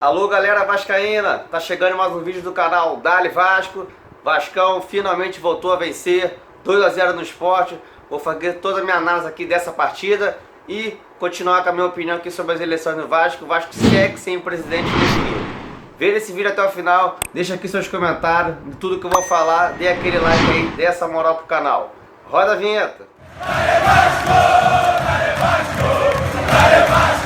Alô galera vascaína, tá chegando mais um vídeo do canal Dali Vasco. Vascão finalmente voltou a vencer 2 a 0 no Sport. Vou fazer toda a minha análise aqui dessa partida e continuar com a minha opinião aqui sobre as eleições do Vasco. O Vasco segue sem o presidente definido. Veja esse vídeo até o final, deixa aqui seus comentários de tudo que eu vou falar, dê aquele like aí, dê essa moral pro canal. Roda a vinheta! Dale Vasco! Dale Vasco! Dale Vasco!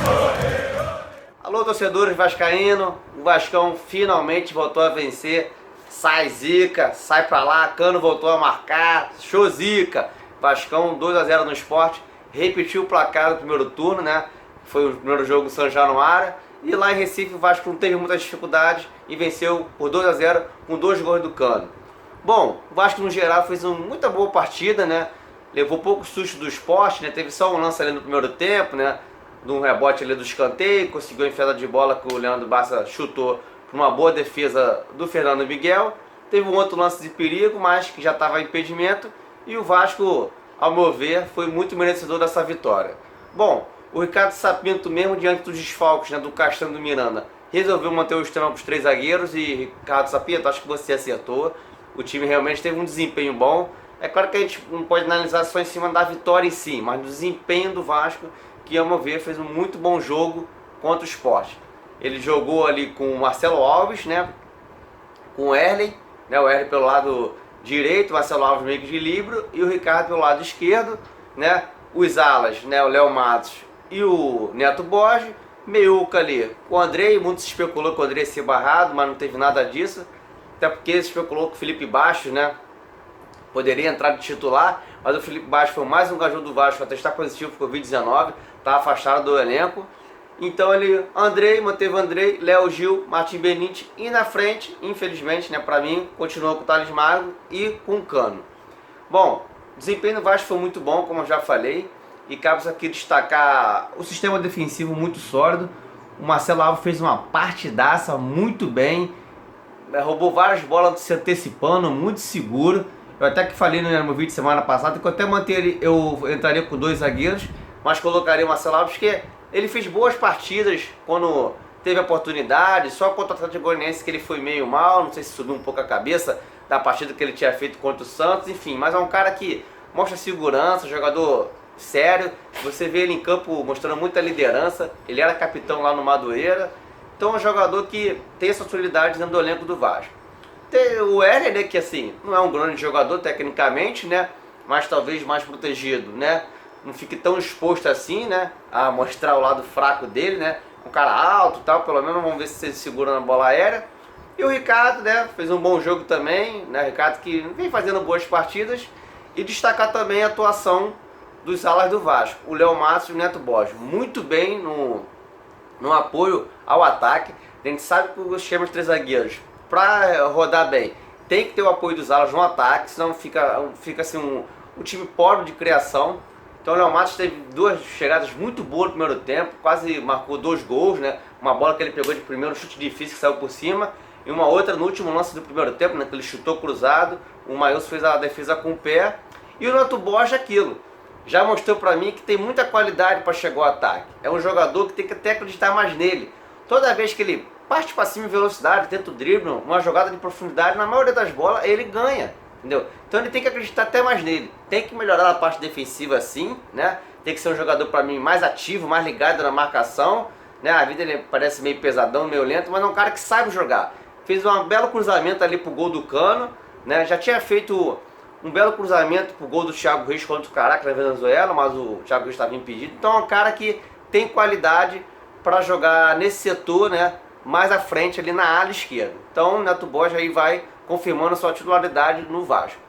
Alô torcedores vascaínos, o Vascão finalmente voltou a vencer. Sai zica, sai pra lá, Cano voltou a marcar, show zica. Vascão 2 a 0 no Sport, repetiu o placar do primeiro turno, né? Foi o primeiro jogo São Januário. E lá em Recife o Vasco não teve muitas dificuldades e venceu por 2 a 0 com 2 gols do Cano. Bom, o Vasco no geral fez uma muita boa partida, né? Levou pouco susto do Sport, né? Teve só um lance ali no primeiro tempo, né? De um rebote ali do escanteio, conseguiu a enfiada de bola que o Leandro Bassa chutou por uma boa defesa do Fernando Miguel. Teve um outro lance de perigo, mas que já estava impedimento. E o Vasco, ao meu ver, foi muito merecedor dessa vitória. Bom, o Ricardo Sapinto, mesmo diante dos desfalques, né, do Castanho e do Miranda, resolveu manter o esquema com os 3 zagueiros. E Ricardo Sapinto, acho que você acertou. O time realmente teve um desempenho bom. É claro que a gente não pode analisar só em cima da vitória em si, mas do desempenho do Vasco, que ao meu ver fez um muito bom jogo contra o Sport. Ele jogou ali com o Marcelo Alves, né, com o Erley, né, o Erley pelo lado direito, o Marcelo Alves meio que de livre, e o Ricardo pelo lado esquerdo, né, os alas, né, o Léo Matos e o Neto Borges, meiuca ali com o Andrei. Muito se especulou que o Andrei ia ser barrado, mas não teve nada disso, até porque se especulou que o Felipe Baixo, né, poderia entrar de titular, mas o Felipe Baixo foi mais um garoto do Vasco a testar positivo por Covid-19, está afastado do elenco. Então ele, manteve o Andrei, Léo Gil, Martim Benítez e na frente, infelizmente, né, para mim, continuou com o Thales Magno e com o Cano. Bom, o desempenho do Vasco foi muito bom, como eu já falei, e cabe aqui destacar o sistema defensivo muito sólido. O Marcelo Alves fez uma partidaça muito bem, roubou várias bolas se antecipando, muito seguro. Eu até que falei no meu vídeo semana passada que eu até eu entraria com 2 zagueiros, mas colocaria o Marcelo Alves, que ele fez boas partidas quando teve a oportunidade. Só contra o Atlético Goianiense que ele foi meio mal, não sei se subiu um pouco a cabeça da partida que ele tinha feito contra o Santos, enfim. Mas é um cara que mostra segurança, jogador sério. Você vê ele em campo mostrando muita liderança, ele era capitão lá no Madureira. Então é um jogador que tem essa solidariedade dentro do elenco do Vasco. Tem o Heller, né, que assim, não é um grande jogador tecnicamente, né, mas talvez mais protegido, né, não fique tão exposto assim, né, a mostrar o lado fraco dele, né, um cara alto e tal, pelo menos vamos ver se ele segura na bola aérea. E o Ricardo, né, fez um bom jogo também, né, Ricardo que vem fazendo boas partidas. E destacar também a atuação dos alas do Vasco, o Léo Matos e o Neto Borges, muito bem no apoio ao ataque. A gente sabe que os esquema de 3 zagueiros, para rodar bem, tem que ter o apoio dos alas no ataque, senão fica assim um time pobre de criação. Então o Léo Matos teve 2 chegadas muito boas no primeiro tempo, quase marcou 2 gols, né? Uma bola que ele pegou de primeiro, chute difícil que saiu por cima, e uma outra no último lance do primeiro tempo, né, que ele chutou cruzado. O Maílson fez a defesa com o pé. E o Neto Borges, aquilo, já mostrou para mim que tem muita qualidade para chegar ao ataque. É um jogador que tem que até acreditar mais nele. Toda vez que ele parte para cima em velocidade, tenta o drible, uma jogada de profundidade, na maioria das bolas ele ganha, entendeu? Então ele tem que acreditar até mais nele. Tem que melhorar a parte defensiva sim, né? Tem que ser um jogador para mim mais ativo, mais ligado na marcação, né? A vida ele parece meio pesadão, meio lento, mas é um cara que sabe jogar. Fez um belo cruzamento ali pro gol do Cano, né? Já tinha feito um belo cruzamento pro gol do Thiago Reis contra o Caracas na Venezuela, mas o Thiago Reis estava impedido. Então é um cara que tem qualidade para jogar nesse setor, né, mais à frente ali na ala esquerda. Então o Neto Borges aí vai confirmando sua titularidade no Vasco.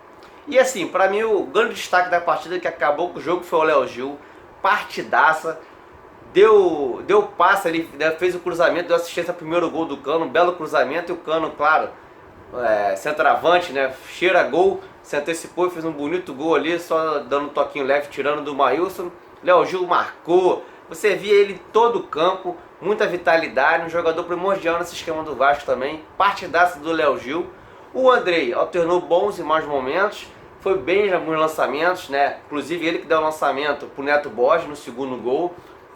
E assim, para mim o grande destaque da partida que acabou com o jogo foi o Léo Gil. Partidaça, deu passe ali, né, fez o cruzamento, deu assistência ao primeiro gol do Cano, um belo cruzamento. E o Cano, claro, centroavante, né, cheira gol, se antecipou e fez um bonito gol ali, só dando um toquinho leve, tirando do Maílson. Léo Gil marcou, você via ele em todo o campo, muita vitalidade, um jogador primordial nesse esquema do Vasco também. Partidaça do Léo Gil. O Andrei alternou bons e maus momentos, foi bem em alguns lançamentos, né, inclusive ele que deu o lançamento pro Neto Borges no segundo gol.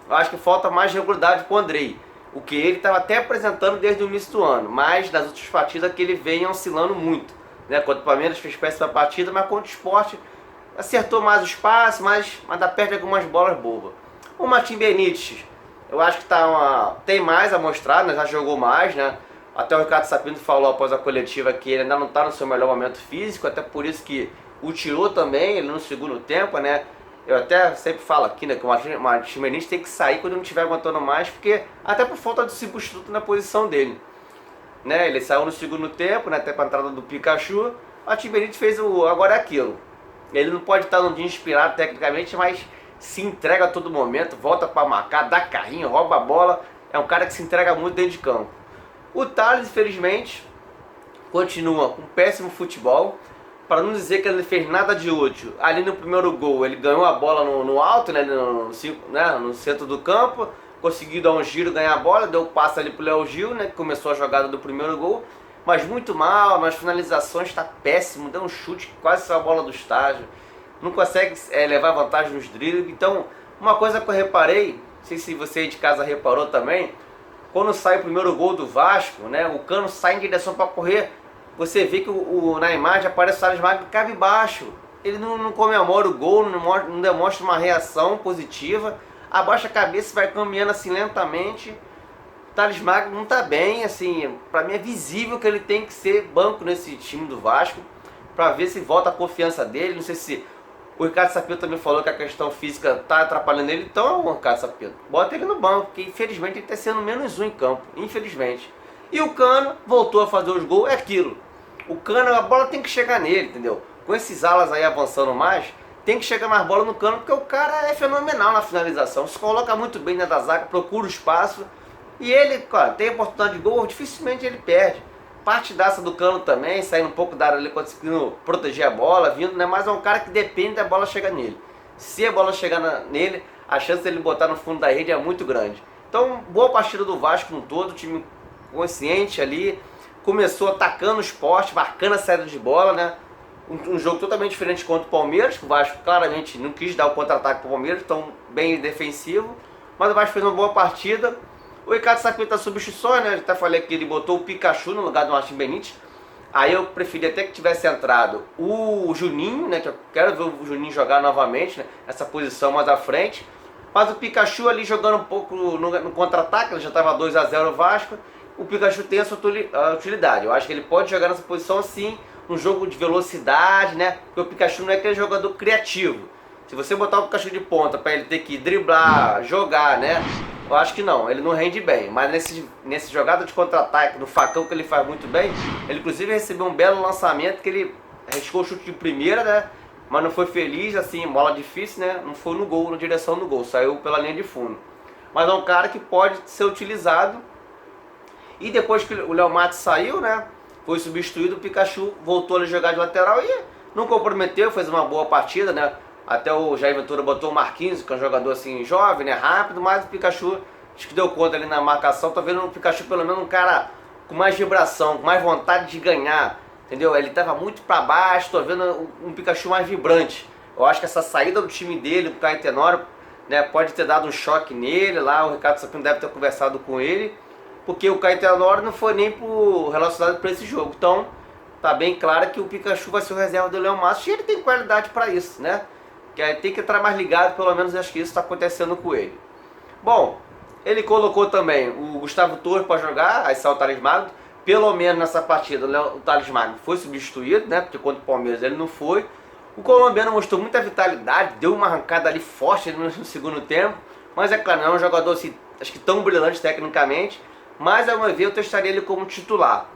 Eu acho que falta mais regularidade pro Andrei. o que ele estava até apresentando desde o início do ano, mas nas outras partidas que ele vem oscilando muito, né? Contra o Palmeiras fez péssima partida, mas contra o Sport acertou mais o espaço, mas ainda perde algumas bolas bobas. O Martim Benítez, eu acho que tem mais a mostrar, né? Já jogou mais, né? Até o Ricardo Sapinto falou após a coletiva que ele ainda não está no seu melhor momento físico, até por isso que o tirou também, ele no segundo tempo, né? Eu até sempre falo aqui, né, que o Martim Benítez tem que sair quando não estiver aguentando mais, porque até por falta de substituto na posição dele, né? Ele saiu no segundo tempo, né, até para a entrada do Pikachu. O Martim Benítez fez agora é aquilo. Ele não pode estar num dia inspirado tecnicamente, mas se entrega a todo momento, volta para marcar, dá carrinho, rouba a bola. É um cara que se entrega muito dentro de campo. O Thales, infelizmente, continua com péssimo futebol. Para não dizer que ele não fez nada de útil. Ali no primeiro gol, ele ganhou a bola no alto, né, no centro do campo. Conseguiu dar um giro, ganhar a bola. Deu o passe ali pro Léo Gil, né, que começou a jogada do primeiro gol. Mas muito mal, nas finalizações está péssimo. Deu um chute que quase saiu a bola do estádio. Não consegue levar vantagem nos dribles. Então, uma coisa que eu reparei, não sei se você aí de casa reparou também, quando sai o primeiro gol do Vasco, né, o Cano sai em direção para correr. Você vê que na imagem aparece o Thales Magno cabisbaixo. Ele não comemora o gol, não demonstra uma reação positiva. Abaixa a cabeça e vai caminhando assim lentamente. O Thales Magno não está bem, assim, para mim é visível que ele tem que ser banco nesse time do Vasco, para ver se volta a confiança dele. Não sei se o Ricardo Sapinto também falou que a questão física está atrapalhando ele, então o Ricardo Sapinto, bota ele no banco, porque infelizmente ele está sendo menos um em campo, infelizmente. E o Cano voltou a fazer os gols, é aquilo. O Cano, a bola tem que chegar nele, entendeu? Com esses alas aí avançando mais, tem que chegar mais bola no Cano, porque o cara é fenomenal na finalização. Se coloca muito bem dentro da zaga, procura o espaço. E ele, cara, tem oportunidade de gol, dificilmente ele perde. Partidaça do Cano também, saindo um pouco da área ali, conseguindo proteger a bola, vindo, né? Mas é um cara que depende da bola chegar nele. Se a bola chegar nele, a chance dele botar no fundo da rede é muito grande. Então, boa partida do Vasco no todo, time consciente ali. Começou atacando o Sport, marcando a saída de bola, né? Um jogo totalmente diferente contra o Palmeiras, que o Vasco claramente não quis dar o contra-ataque para o Palmeiras, então bem defensivo. Mas o Vasco fez uma boa partida. O Ricardo Sapinto das substituições, né? Eu até falei que ele botou o Pikachu no lugar do Martim Benítez. Aí eu preferi até que tivesse entrado o Juninho, né? Que eu quero ver o Juninho jogar novamente, né? Nessa posição mais à frente. Mas o Pikachu ali jogando um pouco no contra-ataque, ele já estava 2-0 o Vasco. O Pikachu tem a sua utilidade. Eu acho que ele pode jogar nessa posição assim, um jogo de velocidade, né? Porque o Pikachu não é aquele jogador criativo. Se você botar o Pikachu de ponta para ele ter que driblar, jogar, né? Eu acho que não, ele não rende bem. Mas nesse jogada de contra-ataque, no facão que ele faz muito bem, ele inclusive recebeu um belo lançamento que ele arriscou o chute de primeira, né? Mas não foi feliz, assim, bola difícil, né? Não foi no gol, na direção do gol, saiu pela linha de fundo. Mas é um cara que pode ser utilizado. E depois que o Léo Matos saiu, né, foi substituído, o Pikachu voltou a jogar de lateral e não comprometeu, fez uma boa partida, né. Até o Jair Ventura botou o Marquinhos, que é um jogador assim jovem, né, rápido, mas o Pikachu acho que deu conta ali na marcação. Tá vendo o Pikachu pelo menos um cara com mais vibração, com mais vontade de ganhar, entendeu? Ele tava muito para baixo, tô vendo um Pikachu mais vibrante. Eu acho que essa saída do time dele, o Caio Tenório, né, pode ter dado um choque nele lá, o Ricardo Sapinto deve ter conversado com ele. Porque o Caio Tenório não foi nem relacionado para esse jogo. Então, tá bem claro que o Pikachu vai ser o reserva do Léo Matos. E ele tem qualidade para isso, né? Que tem que entrar mais ligado, pelo menos acho que isso está acontecendo com ele. Bom, ele colocou também o Gustavo Torres para jogar, aí saiu o Thales Magno. Pelo menos nessa partida o Thales Magno foi substituído, né? Porque contra o Palmeiras ele não foi. O colombiano mostrou muita vitalidade, deu uma arrancada ali forte no segundo tempo. Mas é claro, não é um jogador assim, acho que tão brilhante tecnicamente. Mas ao meu ver eu testaria ele como titular.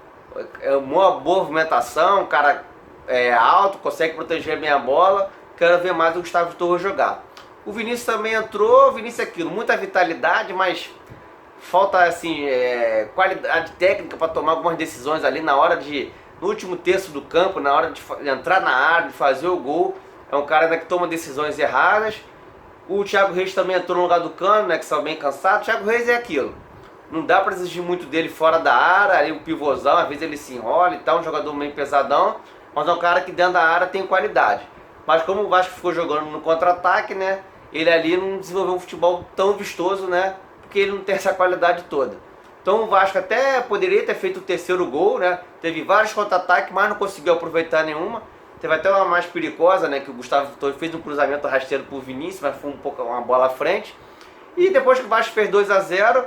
É uma boa movimentação, o cara é alto, consegue proteger bem a bola. Quero ver mais o Gustavo Torres jogar. O Vinícius também entrou, o Vinícius é aquilo, muita vitalidade, mas falta assim, qualidade técnica para tomar algumas decisões ali na hora no último terço do campo, na hora de entrar na área, de fazer o gol. É um cara, né, que toma decisões erradas. O Thiago Reis também entrou no lugar do Cano, né, que saiu bem cansado. O Thiago Reis é aquilo. Não dá para exigir muito dele fora da área, aí o pivôzão, às vezes ele se enrola e tal, um jogador meio pesadão, mas é um cara que dentro da área tem qualidade. Mas como o Vasco ficou jogando no contra-ataque, né, ele ali não desenvolveu um futebol tão vistoso, né, porque ele não tem essa qualidade toda. Então o Vasco até poderia ter feito o terceiro gol, né? Teve vários contra-ataques, mas não conseguiu aproveitar nenhuma. Teve até uma mais perigosa, né? Que o Gustavo Vitor fez um cruzamento rasteiro pro Vinícius, mas foi um pouco uma bola à frente. E depois que o Vasco fez 2-0,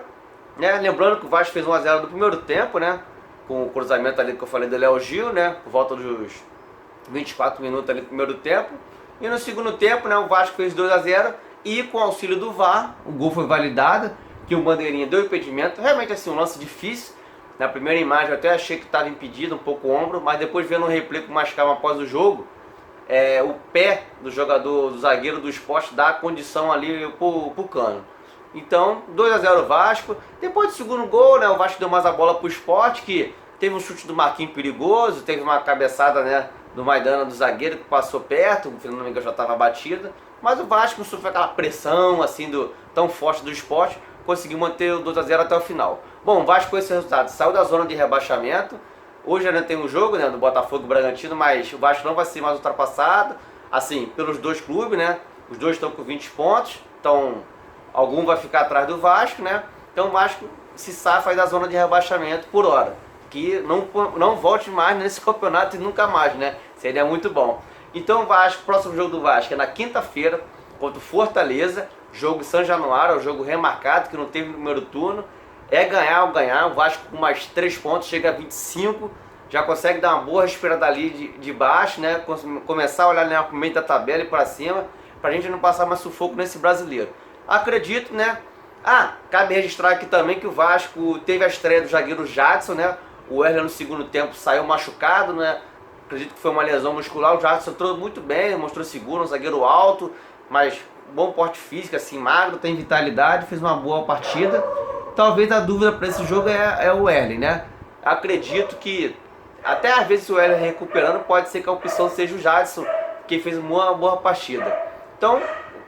né? Lembrando que o Vasco fez 1-0 no primeiro tempo, né? Com o cruzamento ali que eu falei do Léo Gil, né? Por volta dos 24 minutos ali no primeiro tempo. E no segundo tempo, né? O Vasco fez 2-0 e com o auxílio do VAR, o gol foi validado, que o Bandeirinha deu impedimento. Realmente assim, um lance difícil. Na primeira imagem eu até achei que estava impedido, um pouco o ombro, mas depois vendo um replay com mais calma após o jogo, o pé do jogador, do zagueiro do Sport dá a condição ali pro Cano. Então, 2-0 Vasco. Depois do segundo gol, né, o Vasco deu mais a bola pro Sport, que teve um chute do Marquinhos perigoso, teve uma cabeçada, né, do Maidana, do zagueiro, que passou perto, o Fernando Miguel já estava batido. Mas o Vasco não sofreu aquela pressão assim tão forte do Sport, conseguiu manter o 2-0 até o final. Bom, o Vasco com esse resultado saiu da zona de rebaixamento. Hoje ainda tem um jogo, né, do Botafogo e Bragantino, mas o Vasco não vai ser mais ultrapassado, assim, pelos dois clubes, né? Os dois estão com 20 pontos, então algum vai ficar atrás do Vasco, né? Então o Vasco se safa aí da zona de rebaixamento por hora. Que não volte mais nesse campeonato e nunca mais, né? Seria muito bom. Então o Vasco, o próximo jogo do Vasco é na quinta-feira contra o Fortaleza, jogo em São Januário, é um jogo remarcado que não teve no primeiro turno. É ganhar ou ganhar, o Vasco com mais 3 pontos chega a 25, já consegue dar uma boa respirada ali de baixo, né? Começar a olhar no meio da tabela e para cima, pra gente não passar mais sufoco nesse brasileiro. Acredito, né? Cabe registrar aqui também que o Vasco teve a estreia do zagueiro Jadson, né? O Wesley no segundo tempo saiu machucado, né? Acredito que foi uma lesão muscular. O Jadson entrou muito bem, mostrou seguro, um zagueiro alto, mas bom porte físico, assim, magro, tem vitalidade, fez uma boa partida. Talvez a dúvida para esse jogo é o Wesley, né? Acredito que até às vezes o Wesley recuperando, pode ser que a opção seja o Jadson, que fez uma boa partida. Então,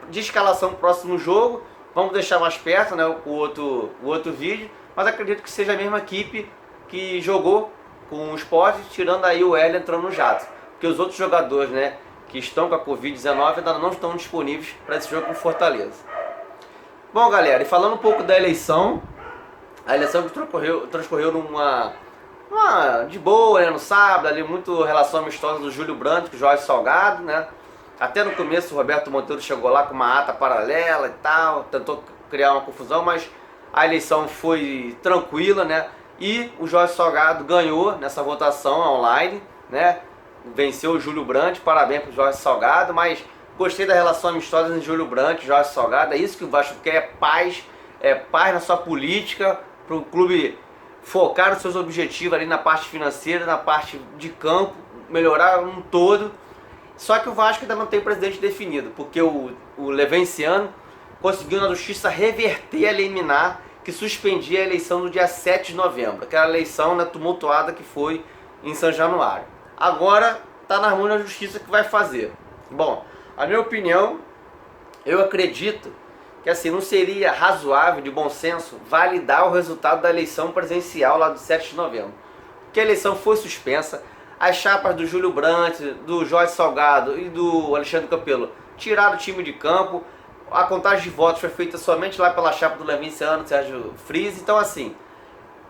de escalação pro próximo jogo, vamos deixar mais perto, né, o outro vídeo, mas acredito que seja a mesma equipe que jogou com o Sport, tirando aí o Wesley entrando no Jadson. Porque os outros jogadores, né, que estão com a Covid-19 ainda não estão disponíveis para esse jogo com Fortaleza. Bom, galera, e falando um pouco da eleição, a eleição que transcorreu numa de boa, né, no sábado, ali muito relação amistosa do Júlio Brandt com o Jorge Salgado, né? Até no começo o Roberto Monteiro chegou lá com uma ata paralela e tal, tentou criar uma confusão, mas a eleição foi tranquila, né? E o Jorge Salgado ganhou nessa votação online, né? Venceu o Júlio Brandt, parabéns para o Jorge Salgado, mas gostei da relação amistosa entre Júlio Brandt e Jorge Salgado, é isso que o Vasco quer, é paz na sua política, para o clube focar nos seus objetivos ali na parte financeira, na parte de campo, melhorar um todo. Só que o Vasco ainda não tem presidente definido, porque o Levenciano conseguiu na justiça reverter a liminar que suspendia a eleição do dia 7 de novembro, aquela eleição, né, tumultuada que foi em São Januário. Agora está nas mãos da justiça que vai fazer. Bom, a minha opinião, eu acredito que assim, não seria razoável, de bom senso, validar o resultado da eleição presidencial lá do 7 de novembro. Porque a eleição foi suspensa, as chapas do Júlio Brandt, do Jorge Salgado e do Alexandre Campelo tiraram o time de campo, a contagem de votos foi feita somente lá pela chapa do Levenciano, Sérgio Friis. Então assim,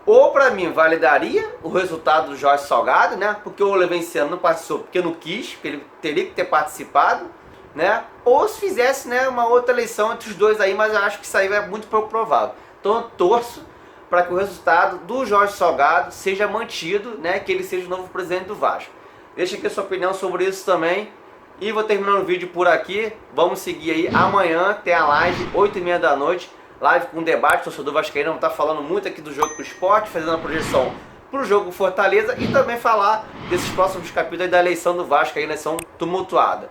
ou para mim validaria o resultado do Jorge Salgado, né? Porque o Levenciano não participou porque não quis, porque ele teria que ter participado, né? Ou se fizesse, né, uma outra eleição entre os dois aí, mas eu acho que isso aí é muito pouco provável. Então eu torço para que o resultado do Jorge Salgado seja mantido, né, que ele seja o novo presidente do Vasco. Deixa aqui a sua opinião sobre isso também. E vou terminando o vídeo por aqui. Vamos seguir aí. Amanhã tem a live, 8h30 da noite. Live com debate, torcedor vascaíno. Vamos estar falando muito aqui do jogo com o Sport, fazendo a projeção para o jogo Fortaleza e também falar desses próximos capítulos aí da eleição do Vasco, a eleição tumultuada.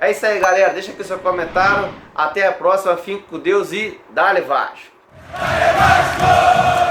É isso aí, galera. Deixa aqui o seu comentário. Até a próxima. Fique com Deus e dale Vasco! Dale Vasco!